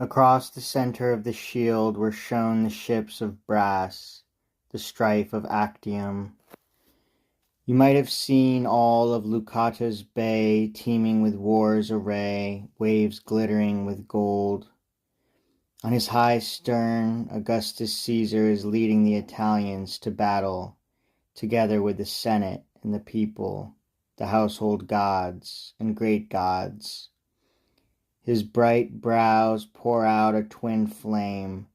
Across the center of the shield were shown the ships of brass, the strife of Actium. You might have seen all of Leucata's bay teeming with war's array, waves glittering with gold. On his high stern, Augustus Caesar is leading the Italians to battle, together with the Senate and the people, the household gods and great gods. His bright brows pour out a twin flame,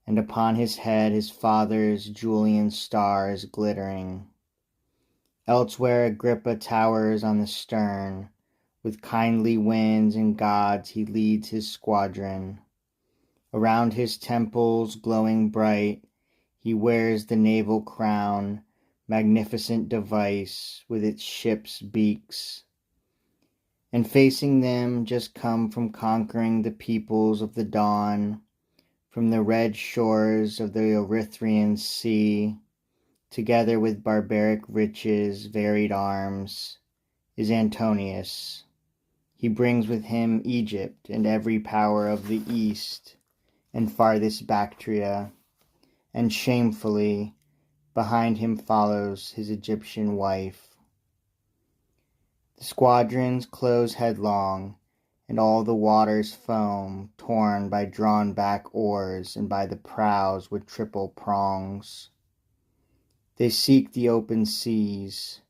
and upon his head his father's Julian star is glittering. Elsewhere Agrippa towers on the stern, with kindly winds and gods he leads his squadron. Around his temples glowing bright, he wears the naval crown, magnificent device with its ship's beaks. And facing them, just come from conquering the peoples of the dawn, from the red shores of the Erythraean sea, together with barbaric riches, varied arms, is Antonius. He brings with him Egypt and every power of the east and farthest Bactria, and shamefully behind him follows his Egyptian wife. The squadrons close headlong, and all the waters foam, torn by drawn-back oars and by the prows with triple prongs. They seek the open seas.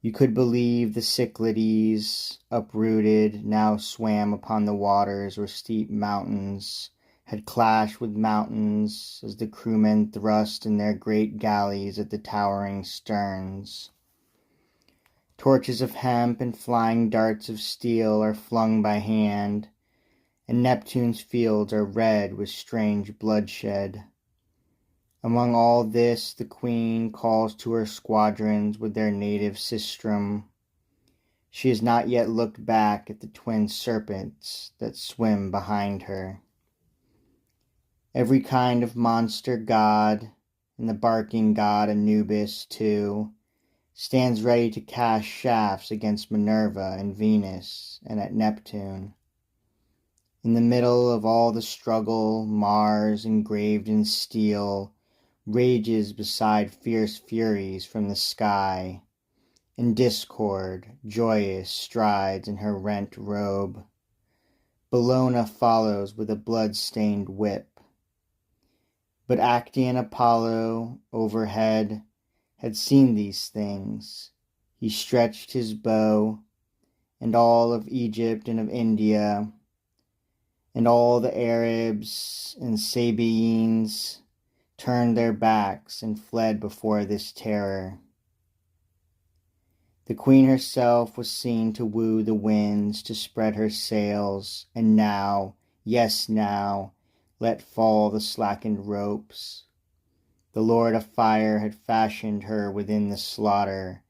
You could believe the Cyclades, uprooted, now swam upon the waters where steep mountains had clashed with mountains as the crewmen thrust in their great galleys at the towering sterns. Torches of hemp and flying darts of steel are flung by hand, and Neptune's fields are red with strange bloodshed. Among all this the queen calls to her squadrons with their native sistrum. She has not yet looked back at the twin serpents that swim behind her. Every kind of monster god, and the barking god Anubis too, stands ready to cast shafts against Minerva and Venus and at Neptune. In the middle of all the struggle, Mars, engraved in steel, rages beside fierce furies from the sky, and Discord, joyous, strides in her rent robe. Bellona follows with a blood-stained whip. But Actaeon Apollo, overhead, had seen these things. He stretched his bow, and all of Egypt and of India, and all the Arabs and Sabaeans turned their backs and fled before this terror. The queen herself was seen to woo the winds, to spread her sails, and now, yes now, let fall the slackened ropes. The Lord of Fire had fashioned her within the slaughter,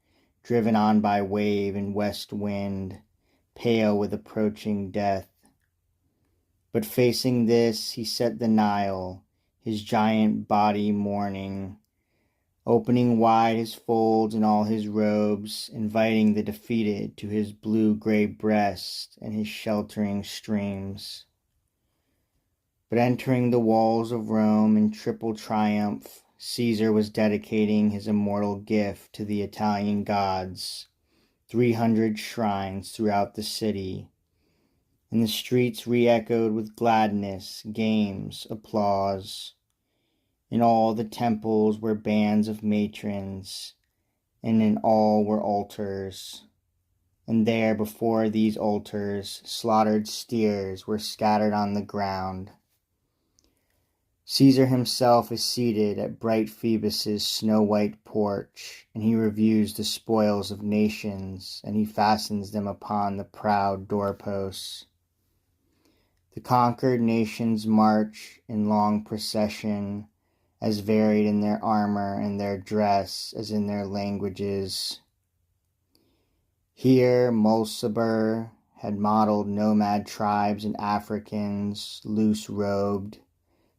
driven on by wave and west wind, pale with approaching death. But facing this, he set the Nile, his giant body mourning, opening wide his folds and all his robes, inviting the defeated to his blue-gray breast and his sheltering streams. But entering the walls of Rome in triple triumph, Caesar was dedicating his immortal gift to the Italian gods, 300 shrines throughout the city, and the streets re-echoed with gladness, games, applause. In all the temples were bands of matrons, and in all were altars. And there before these altars slaughtered steers were scattered on the ground. Caesar himself is seated at bright Phoebus's snow-white porch, and he reviews the spoils of nations, and he fastens them upon the proud doorposts. The conquered nations march in long procession, as varied in their armor and their dress as in their languages. Here Mulciber had modeled nomad tribes and Africans, loose-robed,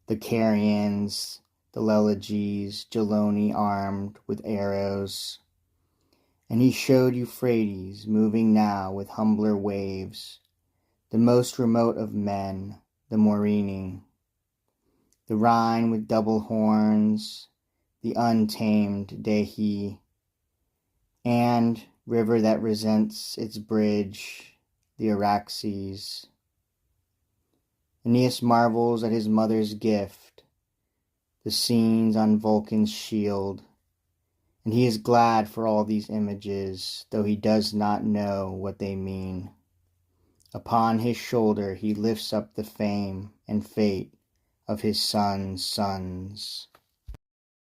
the Carians, the Leleges, Geloni armed with arrows. And he showed Euphrates moving now with humbler waves, the most remote of men, the Morini, the Rhine with double horns, the untamed Dehi, and, river that resents its bridge, the Araxes. Aeneas marvels at his mother's gift, the scenes on Vulcan's shield, and he is glad for all these images, though he does not know what they mean. Upon his shoulder he lifts up the fame and fate of his son's sons.